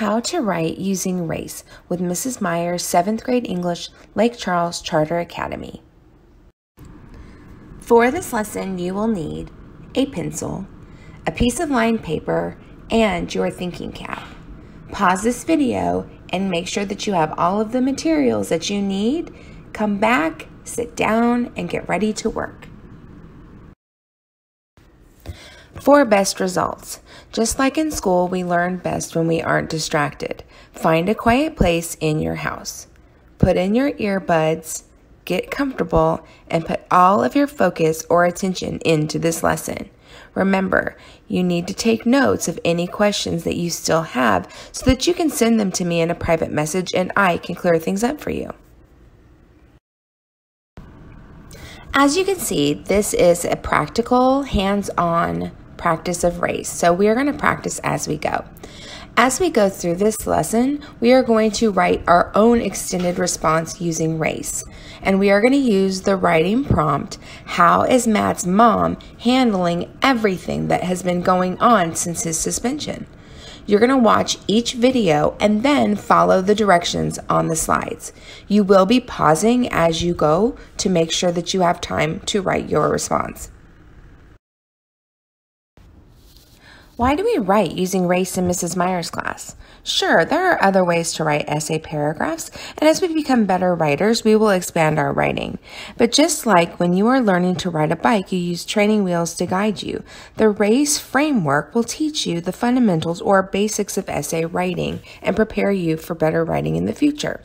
How to Write Using Race with Mrs. Meyer's 7th grade English, Lake Charles Charter Academy. For this lesson, you will need a pencil, a piece of lined paper, and your thinking cap. Pause this video and make sure that you have all of the materials that you need. Come back, sit down, and get ready to work. For best results, just like in school, we learn best when we aren't distracted. Find a quiet place in your house. Put in your earbuds, get comfortable, and put all of your focus or attention into this lesson. Remember, you need to take notes of any questions that you still have so that you can send them to me in a private message and I can clear things up for you. As you can see, this is a practical, hands-on practice of race. So we are going to practice as we go. As we go through this lesson, we are going to write our own extended response using race. And we are going to use the writing prompt, how is Matt's mom handling everything that has been going on since his suspension? You're going to watch each video and then follow the directions on the slides. You will be pausing as you go to make sure that you have time to write your response. Why do we write using race in Mrs. Meyer's class? Sure, there are other ways to write essay paragraphs, and as we become better writers, we will expand our writing. But just like when you are learning to ride a bike, you use training wheels to guide you, the race framework will teach you the fundamentals or basics of essay writing and prepare you for better writing in the future.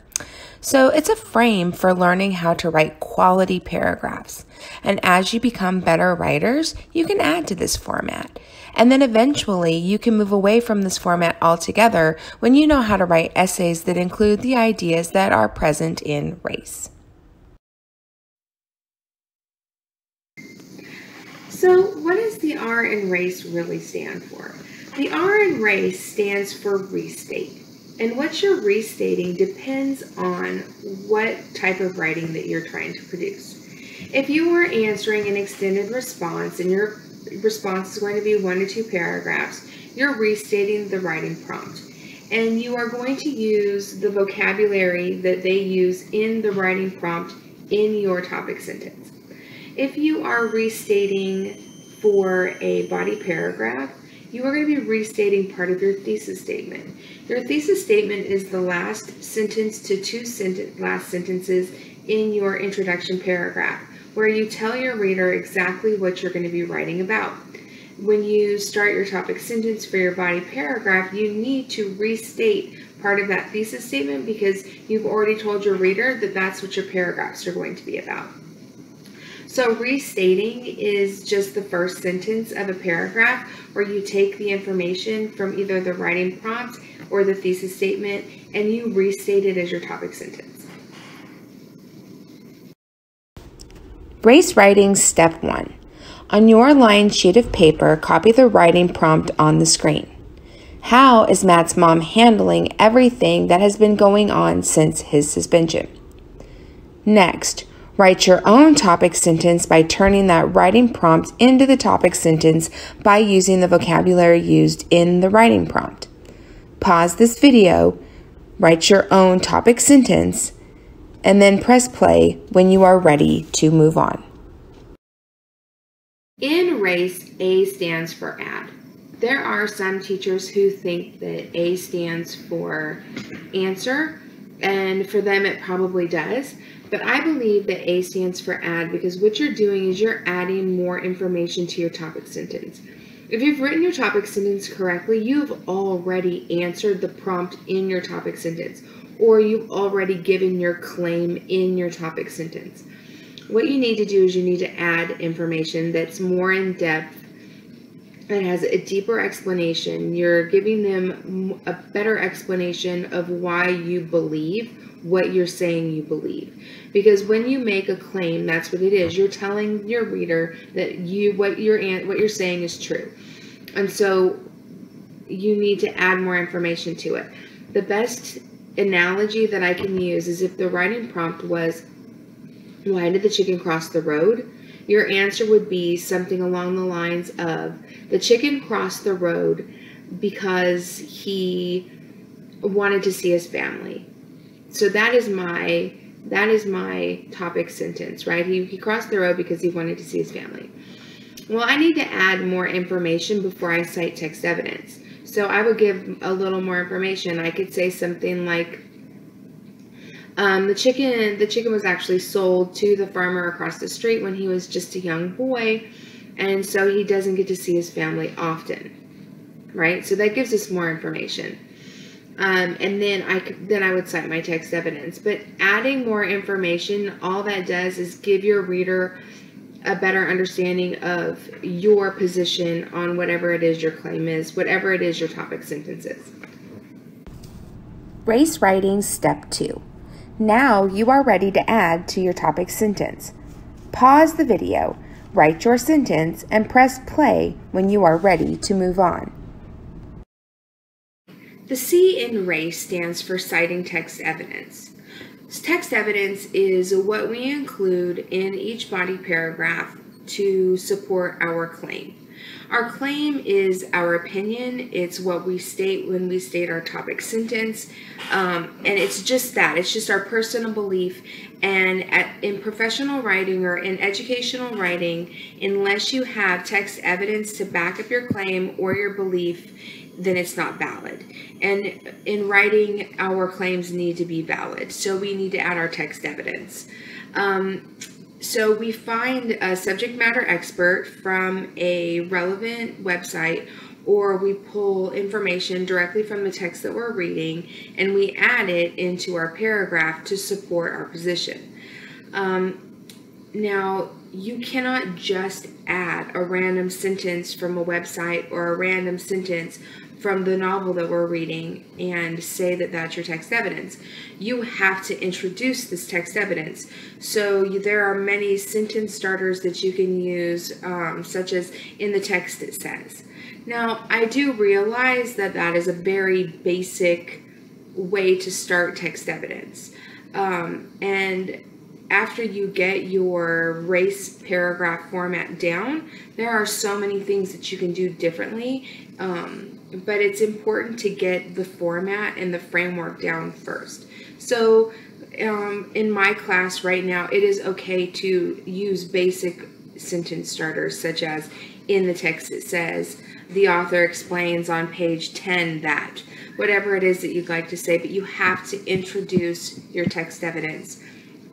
So it's a frame for learning how to write quality paragraphs. And as you become better writers, you can add to this format. And then eventually you can move away from this format altogether when you know how to write essays that include the ideas that are present in race. So what does the R in race really stand for? The R in race stands for restate. And what you're restating depends on what type of writing that you're trying to produce. If you were answering an extended response and your response is going to be 1 to 2 paragraphs, you're restating the writing prompt. And you are going to use the vocabulary that they use in the writing prompt in your topic sentence. If you are restating for a body paragraph, you are going to be restating part of your thesis statement. Your thesis statement is the last sentence to 2 last sentences in your introduction paragraph, where you tell your reader exactly what you're going to be writing about. When you start your topic sentence for your body paragraph, you need to restate part of that thesis statement because you've already told your reader that that's what your paragraphs are going to be about. So restating is just the first sentence of a paragraph where you take the information from either the writing prompt or the thesis statement and you restate it as your topic sentence. Race writing step 1. On your lined sheet of paper, copy the writing prompt on the screen. How is Matt's mom handling everything that has been going on since his suspension? Next, write your own topic sentence by turning that writing prompt into the topic sentence by using the vocabulary used in the writing prompt. Pause this video, write your own topic sentence, and then press play when you are ready to move on. In race, A stands for add. There are some teachers who think that A stands for answer, and for them it probably does. But I believe that A stands for add because what you're doing is you're adding more information to your topic sentence. If you've written your topic sentence correctly, you've already answered the prompt in your topic sentence, or you've already given your claim in your topic sentence. What you need to do is you need to add information that's more in depth and has a deeper explanation. You're giving them a better explanation of why you believe what you're saying you believe. Because when you make a claim, that's what it is. You're telling your reader that what you're saying is true. And so you need to add more information to it. The best analogy that I can use is if the writing prompt was, why did the chicken cross the road? Your answer would be something along the lines of, the chicken crossed the road because he wanted to see his family. So that is my topic sentence, right? He crossed the road because he wanted to see his family. Well, I need to add more information before I cite text evidence. So I would give a little more information. I could say something like, the chicken was actually sold to the farmer across the street when he was just a young boy, and so he doesn't get to see his family often, right? So that gives us more information. And then I would cite my text evidence. But adding more information, all that does is give your reader a better understanding of your position on whatever it is your claim is, whatever it is your topic sentence is. Race writing step 2. Now you are ready to add to your topic sentence. Pause the video, write your sentence, and press play when you are ready to move on. The C in race stands for citing text evidence. Text evidence is what we include in each body paragraph to support our claim. Our claim is our opinion. It's what we state when we state our topic sentence. And it's just that. It's just our personal belief. And in professional writing or in educational writing, unless you have text evidence to back up your claim or your belief, then it's not valid. And in writing, our claims need to be valid. So we need to add our text evidence. So we find a subject matter expert from a relevant website, or we pull information directly from the text that we're reading, and we add it into our paragraph to support our position. Now, you cannot just add a random sentence from a website or a random sentence from the novel that we're reading and say that that's your text evidence. You have to introduce this text evidence. So there are many sentence starters that you can use, such as in the text it says. Now, I do realize that that is a very basic way to start text evidence. And after you get your race paragraph format down, there are so many things that you can do differently. But it's important to get the format and the framework down first. So in my class right now, it is okay to use basic sentence starters, such as in the text it says, the author explains on page 10 that, whatever it is that you'd like to say, but you have to introduce your text evidence.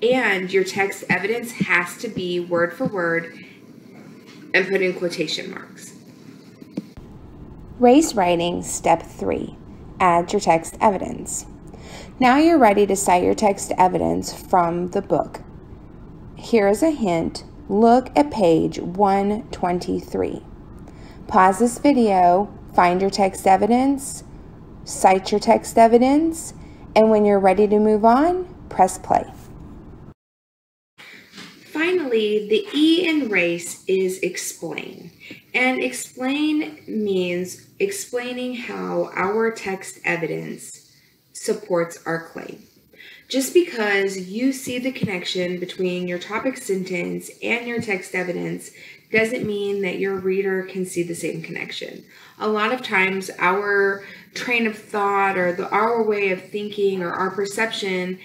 And your text evidence has to be word for word and put in quotation marks. Race writing step 3. Add your text evidence. Now you're ready to cite your text evidence from the book. Here is a hint. Look at page 123. Pause this video, find your text evidence, cite your text evidence, and when you're ready to move on, press play. Finally, the E in race is explain. And explain means explaining how our text evidence supports our claim. Just because you see the connection between your topic sentence and your text evidence doesn't mean that your reader can see the same connection. A lot of times our train of thought or our way of thinking or our perception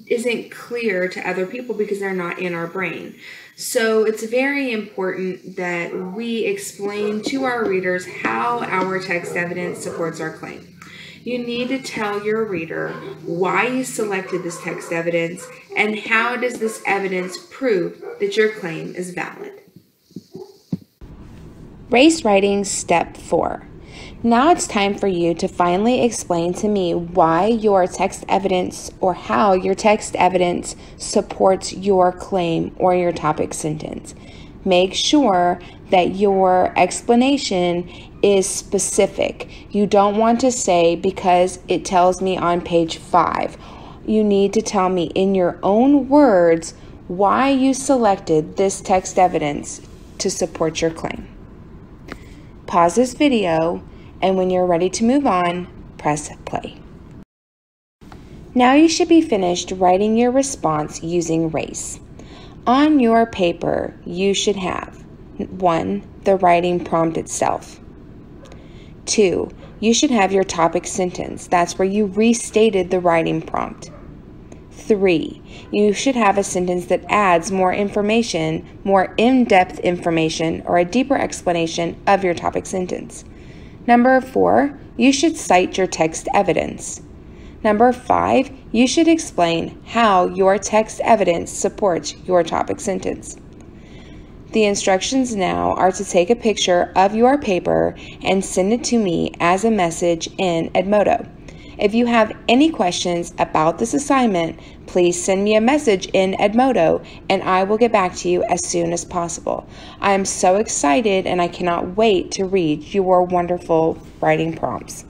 isn't clear to other people because they're not in our brain. So it's very important that we explain to our readers how our text evidence supports our claim. You need to tell your reader why you selected this text evidence and how does this evidence prove that your claim is valid. Race writing step 4. Now it's time for you to finally explain to me why your text evidence or how your text evidence supports your claim or your topic sentence. Make sure that your explanation is specific. You don't want to say because it tells me on page 5. You need to tell me in your own words why you selected this text evidence to support your claim. Pause this video, and when you're ready to move on, press play. Now you should be finished writing your response using race. On your paper, you should have 1. The writing prompt itself. 2. you should have your topic sentence. That's where you restated the writing prompt. 3, you should have a sentence that adds more information, more in-depth information, or a deeper explanation of your topic sentence. Number 4, you should cite your text evidence. Number 5, you should explain how your text evidence supports your topic sentence. The instructions now are to take a picture of your paper and send it to me as a message in Edmodo. If you have any questions about this assignment, please send me a message in Edmodo and I will get back to you as soon as possible. I am so excited and I cannot wait to read your wonderful writing prompts.